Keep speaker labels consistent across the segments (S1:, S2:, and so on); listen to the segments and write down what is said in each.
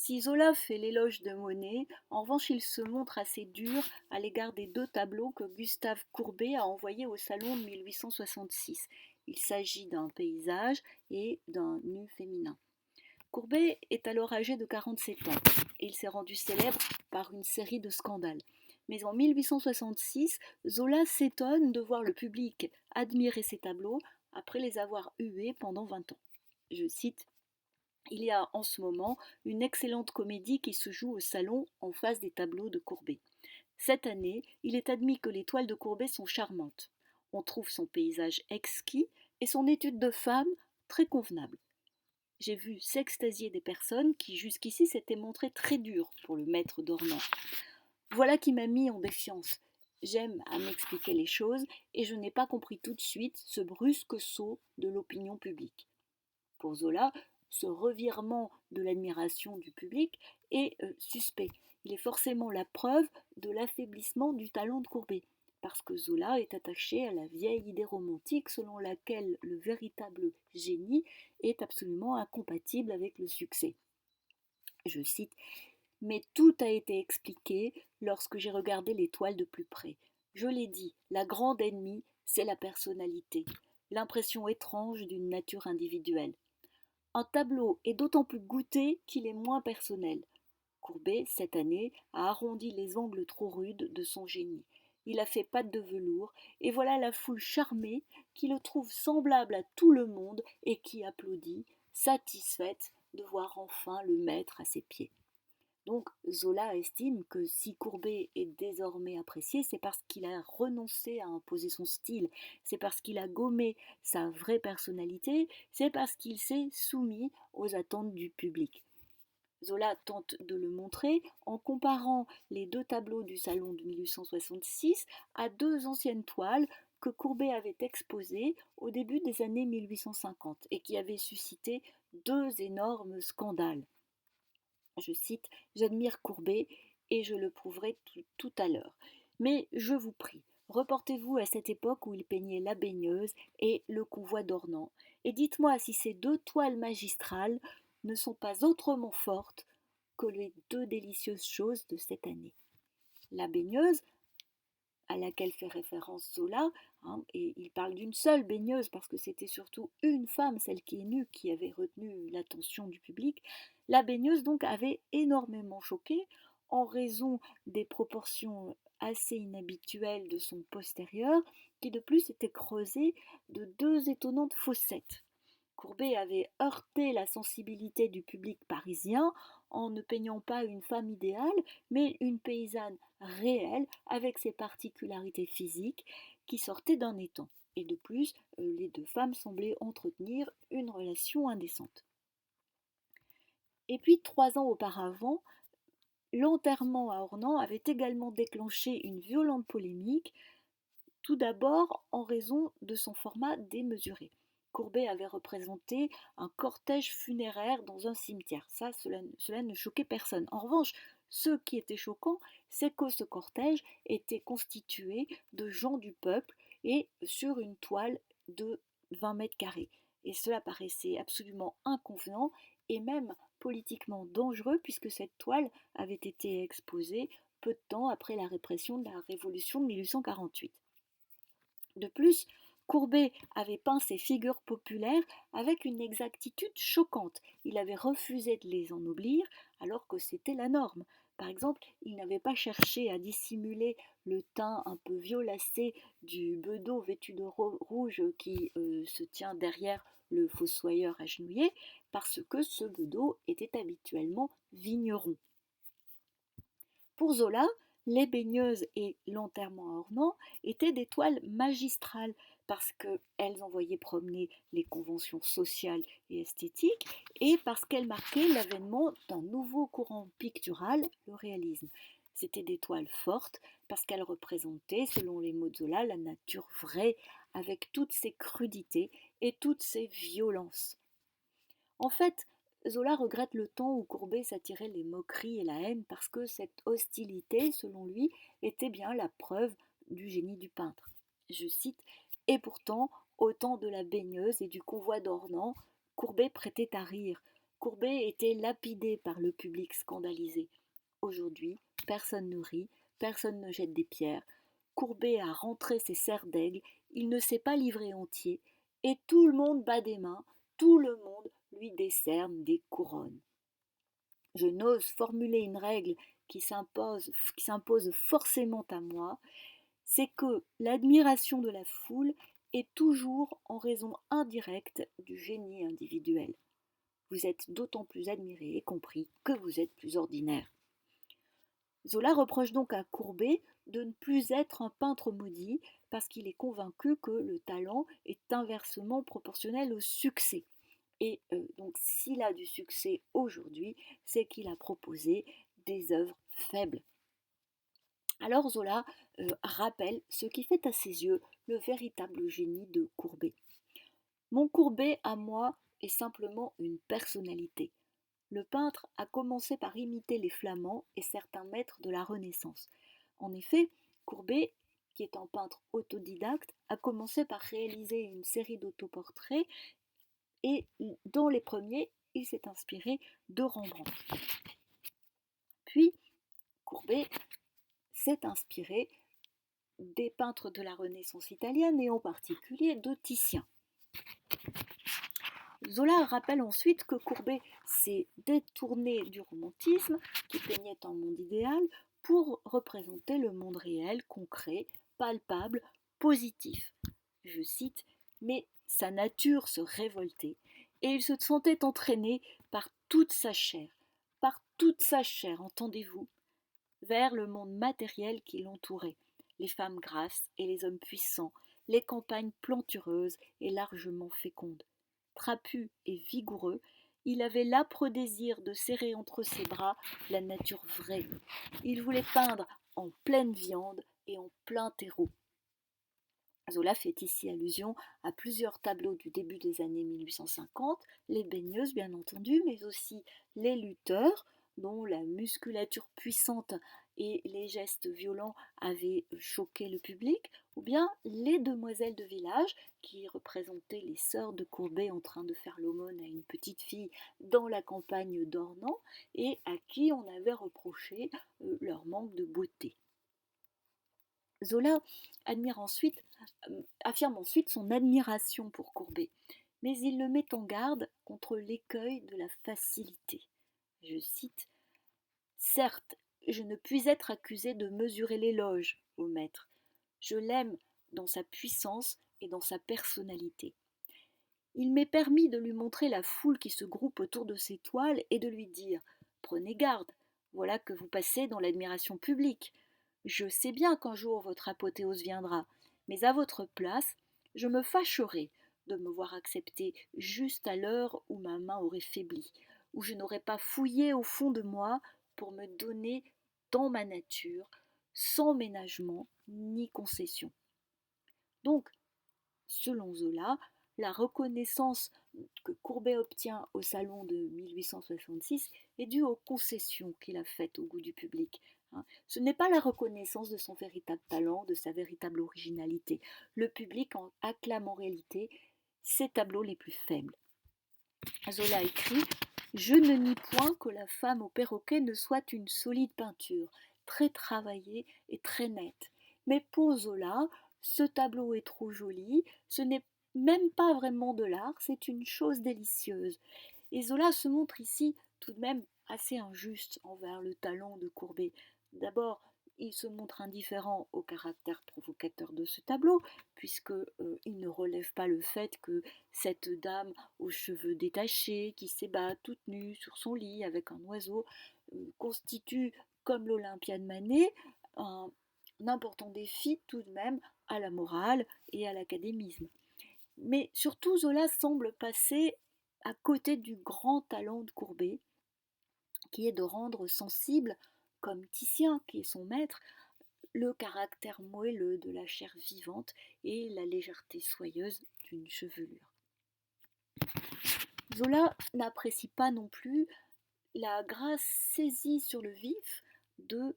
S1: Si Zola fait l'éloge de Monet, en revanche il se montre assez dur à l'égard des deux tableaux que Gustave Courbet a envoyés au salon de 1866. Il s'agit d'un paysage et d'un nu féminin. Courbet est alors âgé de 47 ans et il s'est rendu célèbre par une série de scandales. Mais en 1866, Zola s'étonne de voir le public admirer ses tableaux après les avoir hués pendant 20 ans. Je cite: il y a en ce moment une excellente comédie qui se joue au salon en face des tableaux de Courbet. Cette année, il est admis que les toiles de Courbet sont charmantes. On trouve son paysage exquis et son étude de femme très convenable. J'ai vu s'extasier des personnes qui jusqu'ici s'étaient montrées très dures pour le maître d'Ornans. Voilà qui m'a mis en défiance. J'aime à m'expliquer les choses et je n'ai pas compris tout de suite ce brusque saut de l'opinion publique. Pour Zola, ce revirement de l'admiration du public est suspect. Il est forcément la preuve de l'affaiblissement du talent de Courbet, parce que Zola est attaché à la vieille idée romantique selon laquelle le véritable génie est absolument incompatible avec le succès. Je cite: mais tout a été expliqué lorsque j'ai regardé les toiles de plus près. Je l'ai dit, la grande ennemie, c'est la personnalité, l'impression étrange d'une nature individuelle. Un tableau est d'autant plus goûté qu'il est moins personnel. Courbet, cette année, a arrondi les angles trop rudes de son génie. Il a fait patte de velours, et voilà la foule charmée qui le trouve semblable à tout le monde et qui applaudit, satisfaite de voir enfin le maître à ses pieds. Donc Zola estime que si Courbet est désormais apprécié, c'est parce qu'il a renoncé à imposer son style, c'est parce qu'il a gommé sa vraie personnalité, c'est parce qu'il s'est soumis aux attentes du public. Zola tente de le montrer en comparant les deux tableaux du salon de 1866 à deux anciennes toiles que Courbet avait exposées au début des années 1850 et qui avaient suscité deux énormes scandales. Je cite: j'admire Courbet et je le prouverai tout à l'heure. Mais je vous prie, reportez-vous à cette époque où il peignait La baigneuse et Le convoi d'Ornans, et dites-moi si ces deux toiles magistrales ne sont pas autrement fortes que les deux délicieuses choses de cette année. La baigneuse, à laquelle fait référence Zola, et il parle d'une seule baigneuse parce que c'était surtout une femme, celle qui est nue, qui avait retenu l'attention du public. La baigneuse donc avait énormément choqué en raison des proportions assez inhabituelles de son postérieur, qui de plus était creusé de deux étonnantes fossettes. Courbet avait heurté la sensibilité du public parisien en ne peignant pas une femme idéale, mais une paysanne réelle avec ses particularités physiques qui sortaient d'un étang. Et de plus, les deux femmes semblaient entretenir une relation indécente. Et puis, 3 ans auparavant, l'enterrement à Ornans avait également déclenché une violente polémique, tout d'abord en raison de son format démesuré. Courbet avait représenté un cortège funéraire dans un cimetière. Cela ne choquait personne. En revanche, ce qui était choquant, c'est que ce cortège était constitué de gens du peuple et sur une toile de 20 mètres carrés. Et cela paraissait absolument inconvenant et même politiquement dangereux puisque cette toile avait été exposée peu de temps après la répression de la Révolution de 1848. De plus, Courbet avait peint ces figures populaires avec une exactitude choquante. Il avait refusé de les ennoblir alors que c'était la norme. Par exemple, il n'avait pas cherché à dissimuler le teint un peu violacé du bedeau vêtu de rouge qui se tient derrière le fossoyeur agenouillé, parce que ce bedeau était habituellement vigneron. Pour Zola, les baigneuses et l'enterrement à Ornans étaient des toiles magistrales parce qu'elles envoyaient promener les conventions sociales et esthétiques et parce qu'elles marquaient l'avènement d'un nouveau courant pictural, le réalisme. C'étaient des toiles fortes parce qu'elles représentaient, selon les mots de Zola, la nature vraie avec toutes ses crudités et toutes ses violences. En fait, Zola regrette le temps où Courbet s'attirait les moqueries et la haine parce que cette hostilité, selon lui, était bien la preuve du génie du peintre. Je cite: et pourtant, au temps de la baigneuse et du convoi d'Ornans, Courbet prêtait à rire. Courbet était lapidé par le public scandalisé. Aujourd'hui, personne ne rit, personne ne jette des pierres. Courbet a rentré ses serres d'aigle, il ne s'est pas livré entier, et tout le monde bat des mains, tout le monde lui décerne des couronnes. Je n'ose formuler une règle qui s'impose forcément à moi, c'est que l'admiration de la foule est toujours en raison indirecte du génie individuel. Vous êtes d'autant plus admiré et compris que vous êtes plus ordinaire. Zola reproche donc à Courbet de ne plus être un peintre maudit parce qu'il est convaincu que le talent est inversement proportionnel au succès. Et donc s'il a du succès aujourd'hui, c'est qu'il a proposé des œuvres faibles. Alors Zola rappelle ce qui fait à ses yeux le véritable génie de Courbet. Mon Courbet, à moi, est simplement une personnalité. Le peintre a commencé par imiter les Flamands et certains maîtres de la Renaissance. En effet, Courbet, qui est un peintre autodidacte, a commencé par réaliser une série d'autoportraits et dans les premiers, il s'est inspiré de Rembrandt. Puis, Courbet s'est inspiré des peintres de la Renaissance italienne et en particulier de Titien. Zola rappelle ensuite que Courbet s'est détourné du romantisme, qui peignait un monde idéal, pour représenter le monde réel, concret, palpable, positif. Je cite, mais sa nature se révoltait, et il se sentait entraîné par toute sa chair, entendez-vous, vers le monde matériel qui l'entourait, les femmes grasses et les hommes puissants, les campagnes plantureuses et largement fécondes. Trapu et vigoureux, il avait l'âpre désir de serrer entre ses bras la nature vraie. Il voulait peindre en pleine viande et en plein terreau. Zola fait ici allusion à plusieurs tableaux du début des années 1850, les baigneuses bien entendu, mais aussi les lutteurs, dont la musculature puissante et les gestes violents avaient choqué le public, ou bien les demoiselles de village, qui représentaient les sœurs de Courbet en train de faire l'aumône à une petite fille dans la campagne d'Ornans, et à qui on avait reproché leur manque de beauté. Zola affirme ensuite son admiration pour Courbet, mais il le met en garde contre l'écueil de la facilité. Je cite, certes, je ne puis être accusé de mesurer l'éloge au maître. Je l'aime dans sa puissance et dans sa personnalité. Il m'est permis de lui montrer la foule qui se groupe autour de ses toiles et de lui dire « Prenez garde, voilà que vous passez dans l'admiration publique. Je sais bien qu'un jour votre apothéose viendra, mais à votre place, je me fâcherais de me voir accepté juste à l'heure où ma main aurait faibli, où je n'aurais pas fouillé au fond de moi pour me donner dans ma nature, sans ménagement ni concession. » Donc, selon Zola, la reconnaissance que Courbet obtient au salon de 1866 est due aux concessions qu'il a faites au goût du public. Ce n'est pas la reconnaissance de son véritable talent, de sa véritable originalité. Le public en acclame en réalité ses tableaux les plus faibles. Zola écrit « Je ne nie point que la femme au perroquet ne soit une solide peinture, très travaillée et très nette. Mais pour Zola, ce tableau est trop joli, ce n'est même pas vraiment de l'art, c'est une chose délicieuse. » Et Zola se montre ici tout de même assez injuste envers le talent de Courbet. D'abord, il se montre indifférent au caractère provocateur de ce tableau, puisqu'il ne relève pas le fait que cette dame aux cheveux détachés, qui s'ébat toute nue sur son lit avec un oiseau, constitue, comme l'Olympia de Manet, un important défi tout de même à la morale et à l'académisme. Mais surtout, Zola semble passer à côté du grand talent de Courbet, qui est de rendre sensible, comme Titien, qui est son maître, le caractère moelleux de la chair vivante et la légèreté soyeuse d'une chevelure. Zola n'apprécie pas non plus la grâce saisie sur le vif de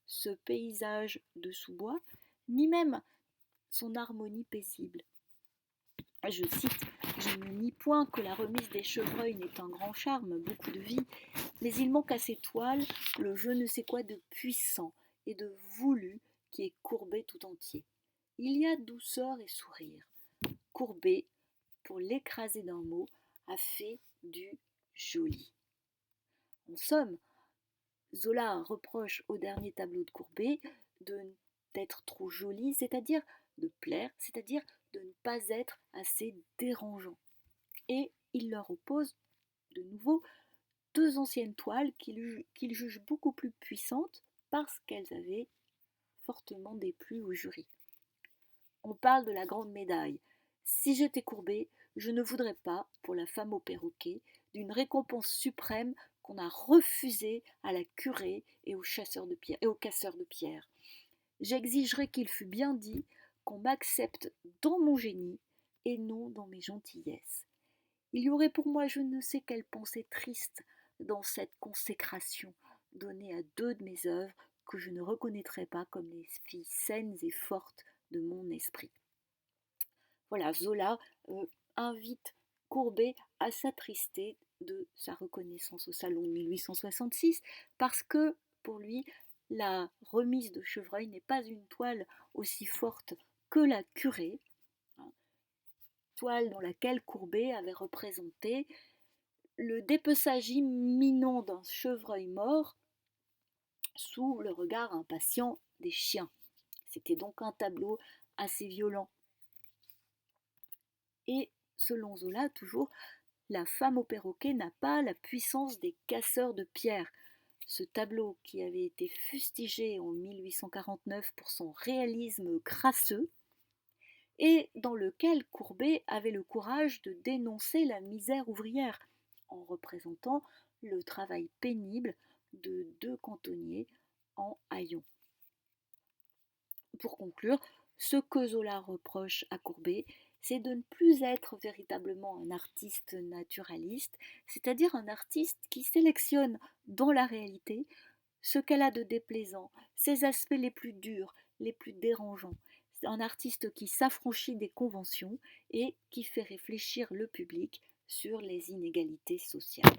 S1: ce paysage de sous-bois, ni même son harmonie paisible. Je cite: «Je ne nie point que la remise des chevreuils n'ait un grand charme, beaucoup de vie, mais il manque à ces toiles le je ne sais quoi de puissant et de voulu qui est Courbet tout entier. Il y a douceur et sourire. Courbet, pour l'écraser d'un mot, a fait du joli.» En somme, Zola reproche au dernier tableau de Courbet d'être trop joli, c'est-à-dire de plaire, c'est-à-dire de ne pas être assez dérangeant. Et il leur oppose de nouveau deux anciennes toiles qu'il juge beaucoup plus puissantes parce qu'elles avaient fortement déplu au jury. On parle de la grande médaille. Si j'étais Courbet, je ne voudrais pas, pour la femme au perroquet, d'une récompense suprême qu'on a refusée à la curée et aux chasseurs de pierres et aux casseurs de pierres. J'exigerais qu'il fût bien dit qu'on m'accepte dans mon génie et non dans mes gentillesses. Il y aurait pour moi je ne sais quelle pensée triste dans cette consécration donnée à deux de mes œuvres que je ne reconnaîtrais pas comme les filles saines et fortes de mon esprit. Voilà, Zola invite Courbet à s'attrister de sa reconnaissance au Salon de 1866 parce que, pour lui, la remise de Chevreuil n'est pas une toile aussi forte que la Curée, hein, toile dans laquelle Courbet avait représenté le dépeçage imminent d'un chevreuil mort sous le regard impatient des chiens. C'était donc un tableau assez violent. Et selon Zola, toujours, la femme au perroquet n'a pas la puissance des casseurs de pierres. Ce tableau, qui avait été fustigé en 1849 pour son réalisme crasseux, et dans lequel Courbet avait le courage de dénoncer la misère ouvrière, en représentant le travail pénible de deux cantonniers en haillons. Pour conclure, ce que Zola reproche à Courbet, c'est de ne plus être véritablement un artiste naturaliste, c'est-à-dire un artiste qui sélectionne dans la réalité ce qu'elle a de déplaisant, ses aspects les plus durs, les plus dérangeants. C'est un artiste qui s'affranchit des conventions et qui fait réfléchir le public sur les inégalités sociales.